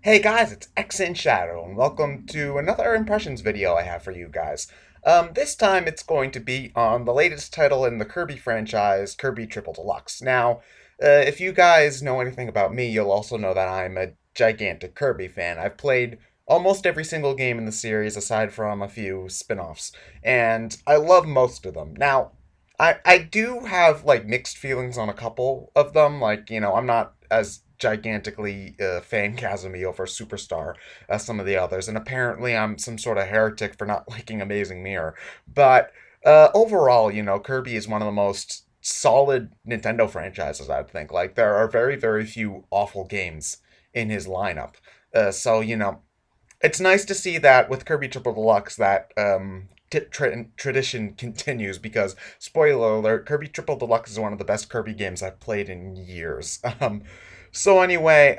Hey guys, it's ExandShadow, and welcome to another impressions video I have for you guys. This time it's going to be on the latest title in the Kirby franchise, Kirby Triple Deluxe. Now, if you guys know anything about me, you'll also know that I'm a gigantic Kirby fan. I've played almost every single game in the series, aside from a few spin-offs, and I love most of them. Now, I do have, like, mixed feelings on a couple of them, like, I'm not as gigantically fan-chasmy over Superstar as some of the others, and apparently I'm some sort of heretic for not liking Amazing Mirror. But overall, Kirby is one of the most solid Nintendo franchises, I'd think. Like, there are very, very few awful games in his lineup. So, it's nice to see that with Kirby Triple Deluxe that tradition continues because, spoiler alert, Kirby Triple Deluxe is one of the best Kirby games I've played in years. So anyway,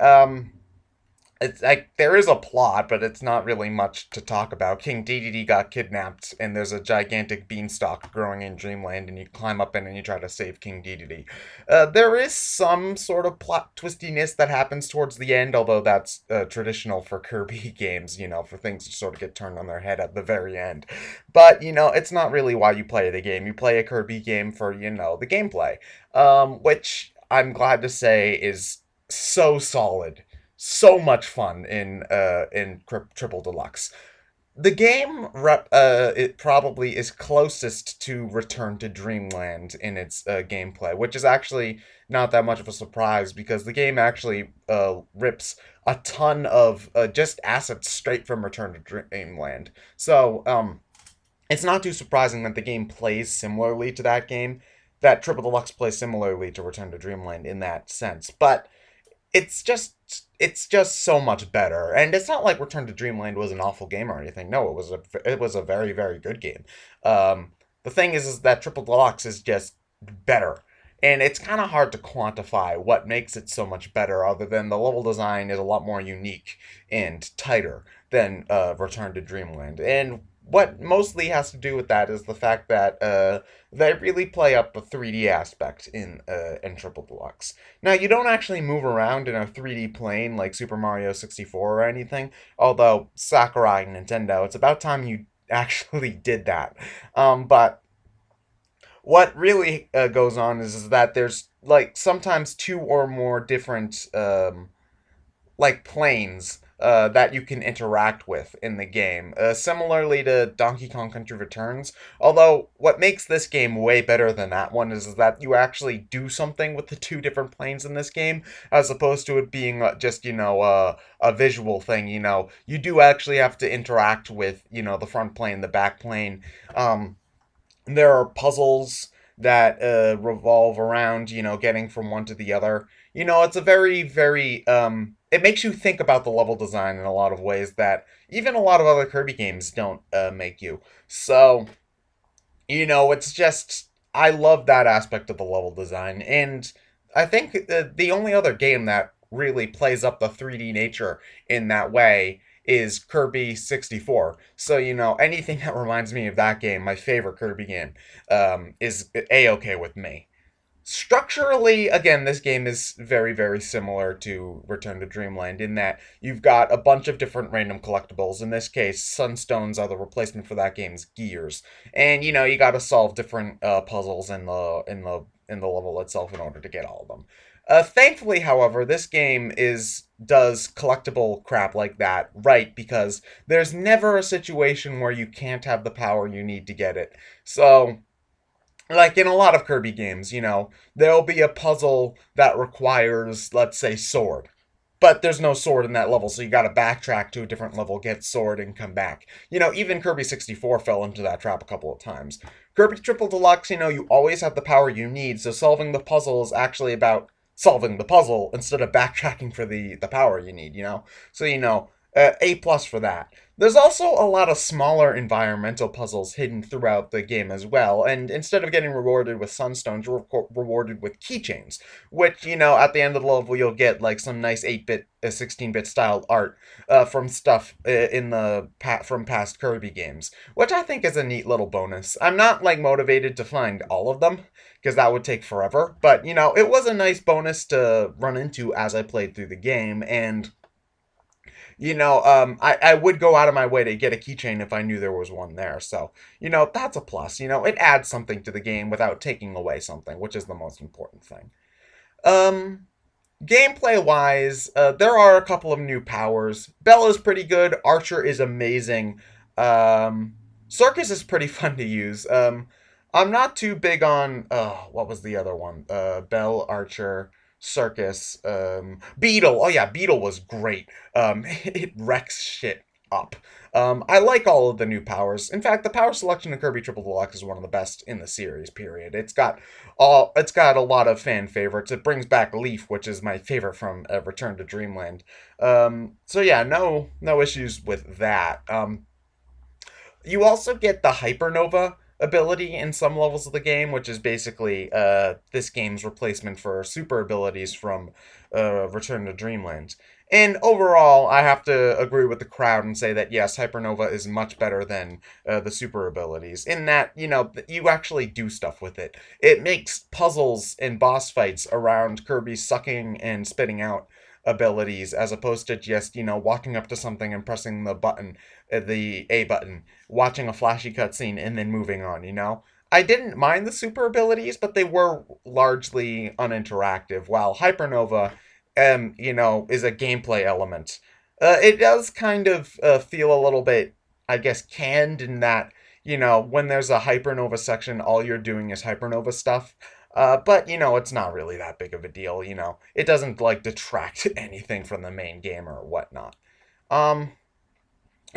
it's like there is a plot, but it's not really much to talk about. King Dedede got kidnapped, and there's a gigantic beanstalk growing in Dreamland, and you climb up in and you try to save King Dedede. There is some sort of plot twistiness that happens towards the end, although that's traditional for Kirby games, for things to sort of get turned on their head at the very end. But, it's not really why you play the game. You play a Kirby game for, the gameplay, which I'm glad to say is so solid, so much fun in Triple Deluxe. The game it probably is closest to Return to Dreamland in its gameplay, which is actually not that much of a surprise because the game actually rips a ton of just assets straight from Return to Dreamland. So it's not too surprising that the game plays similarly to that game, that Triple Deluxe plays similarly to Return to Dreamland in that sense. But it's just so much better. And it's not like Return to Dreamland was an awful game or anything. No, it was a very, very good game. The thing is that Triple Deluxe is just better. And it's kind of hard to quantify what makes it so much better, other than the level design is a lot more unique and tighter than Return to Dreamland. And what mostly has to do with that is the fact that they really play up the 3D aspect in Triple Deluxe. Now, you don't actually move around in a 3D plane like Super Mario 64 or anything, although Sakurai and Nintendo, it's about time you actually did that. But what really goes on is that there's, like, sometimes two or more different like planes that you can interact with in the game, similarly to Donkey Kong Country Returns. Although what makes this game way better than that one is that you actually do something with the two different planes in this game, as opposed to it being just a visual thing. You do actually have to interact with the front plane, the back plane. There are puzzles that revolve around getting from one to the other. It's a very, very it makes you think about the level design in a lot of ways that even a lot of other Kirby games don't make you. So, it's just, I love that aspect of the level design, and I think the only other game that really plays up the 3D nature in that way is Kirby 64. So, anything that reminds me of that game, my favorite Kirby game, is A-okay with me. Structurally, again, this game is very, very similar to Return to Dreamland in that you've got a bunch of different random collectibles. In this case, Sunstones are the replacement for that game's gears, and you got to solve different puzzles in the level itself in order to get all of them. Thankfully, however, this game does collectible crap like that right, because there's never a situation where you can't have the power you need to get it. So, like in a lot of Kirby games, there'll be a puzzle that requires, let's say, sword. But there's no sword in that level, so you gotta backtrack to a different level, get sword, and come back. Even Kirby 64 fell into that trap a couple of times. Kirby Triple Deluxe, you always have the power you need, so solving the puzzle is actually about solving the puzzle instead of backtracking for the power you need. So, A plus for that. There's also a lot of smaller environmental puzzles hidden throughout the game as well, and instead of getting rewarded with sunstones, you're rewarded with keychains, which, at the end of the level, you'll get, like, some nice 8-bit, 16-bit styled art from stuff from past Kirby games, which I think is a neat little bonus. I'm not, like, motivated to find all of them, because that would take forever, but, it was a nice bonus to run into as I played through the game, and I would go out of my way to get a keychain if I knew there was one there. So, that's a plus. It adds something to the game without taking away something, which is the most important thing. Um, Gameplay wise, there are a couple of new powers. Bella's pretty good. Archer is amazing. Um, Circus is pretty fun to use. I'm not too big on. What was the other one? Bell, Archer, Circus, Beetle. Oh yeah, Beetle was great. It wrecks shit up. I like all of the new powers. In fact, the power selection in Kirby Triple Deluxe is one of the best in the series. Period. It's got a lot of fan favorites. It brings back Leaf, which is my favorite from Return to Dreamland. So yeah, no issues with that. You also get the Hypernova ability in some levels of the game, which is basically this game's replacement for super abilities from Return to Dreamland. And overall, I have to agree with the crowd and say that yes, Hypernova is much better than the super abilities, in that, you actually do stuff with it. It makes puzzles and boss fights around Kirby sucking and spitting out abilities, as opposed to just, walking up to something and pressing the A button, watching a flashy cutscene, and then moving on. I didn't mind the super abilities, but they were largely uninteractive, while Hypernova, is a gameplay element. It does kind of feel a little bit, I guess, canned in that, when there's a Hypernova section, all you're doing is Hypernova stuff. But, it's not really that big of a deal, It doesn't, like, detract anything from the main game or whatnot. Um,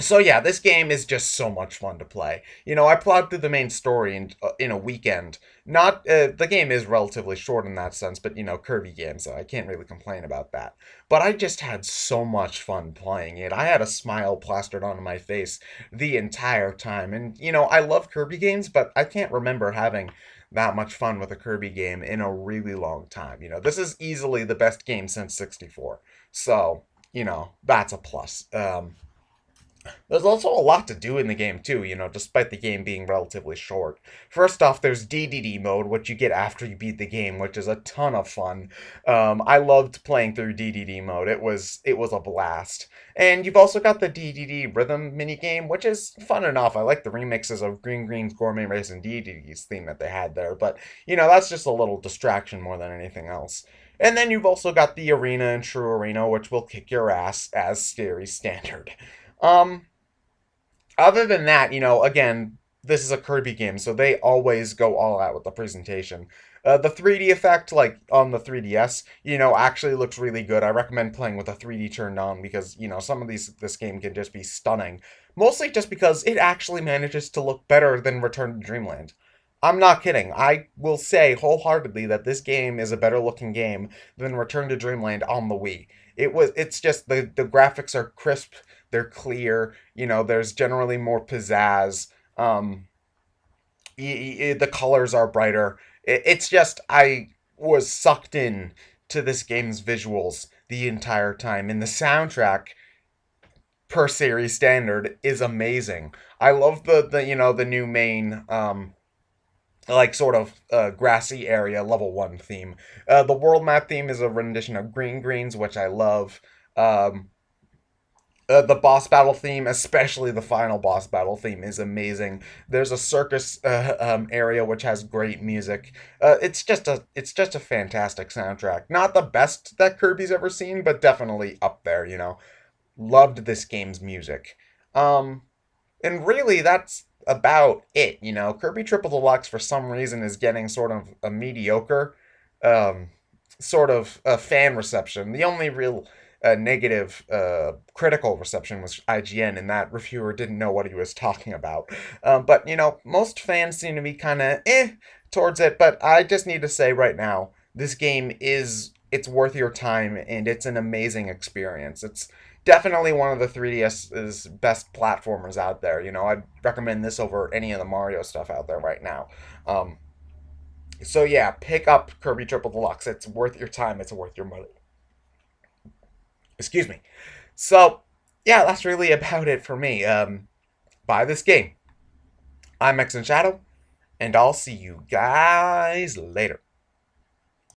so yeah, this game is just so much fun to play. I plowed through the main story in a weekend. Not The game is relatively short in that sense, but Kirby game, so I can't really complain about that. But I just had so much fun playing it. I had a smile plastered onto my face the entire time. And I love Kirby games, but I can't remember having that much fun with a Kirby game in a really long time. This is easily the best game since 64. So, that's a plus. There's also a lot to do in the game too, despite the game being relatively short. First off, there's DDD mode, which you get after you beat the game, which is a ton of fun. I loved playing through DDD mode. It was a blast. And you've also got the DDD rhythm minigame, which is fun enough. I like the remixes of Green Green's Gourmet Race and DDD's theme that they had there, but that's just a little distraction more than anything else. And then you've also got the arena and True Arena, which will kick your ass as scary standard. Um, Other than that, again, this is a Kirby game, so they always go all out with the presentation. The 3D effect, like on the 3DS, actually looks really good. I recommend playing with the 3D turned on because, some of this game can just be stunning. Mostly just because it actually manages to look better than Return to Dreamland. I'm not kidding. I will say wholeheartedly that this game is a better looking game than Return to Dreamland on the Wii. It's just the graphics are crisp, they're clear, there's generally more pizzazz. The colors are brighter. It's just I was sucked in to this game's visuals the entire time, and the soundtrack per series standard is amazing. I love the new main like sort of grassy area level 1 theme. The world map theme is a rendition of Green Green's, which I love. Um, the boss battle theme, especially the final boss battle theme, is amazing. There's a circus area which has great music. It's just a fantastic soundtrack. Not the best that Kirby's ever seen, but definitely up there. Loved this game's music. Um, and really, that's about it. Kirby Triple Deluxe for some reason is getting sort of a mediocre, um, sort of a fan reception. The only real negative critical reception was IGN, and that reviewer didn't know what he was talking about. But most fans seem to be kind of towards it. But I just need to say right now, this game it's worth your time, and it's an amazing experience. It's definitely one of the 3DS's best platformers out there. I'd recommend this over any of the Mario stuff out there right now. Um, so yeah, pick up Kirby Triple Deluxe. It's worth your time. It's worth your money. Excuse me. So yeah, that's really about it for me. Buy this game. I'm ExandShadow, and I'll see you guys later.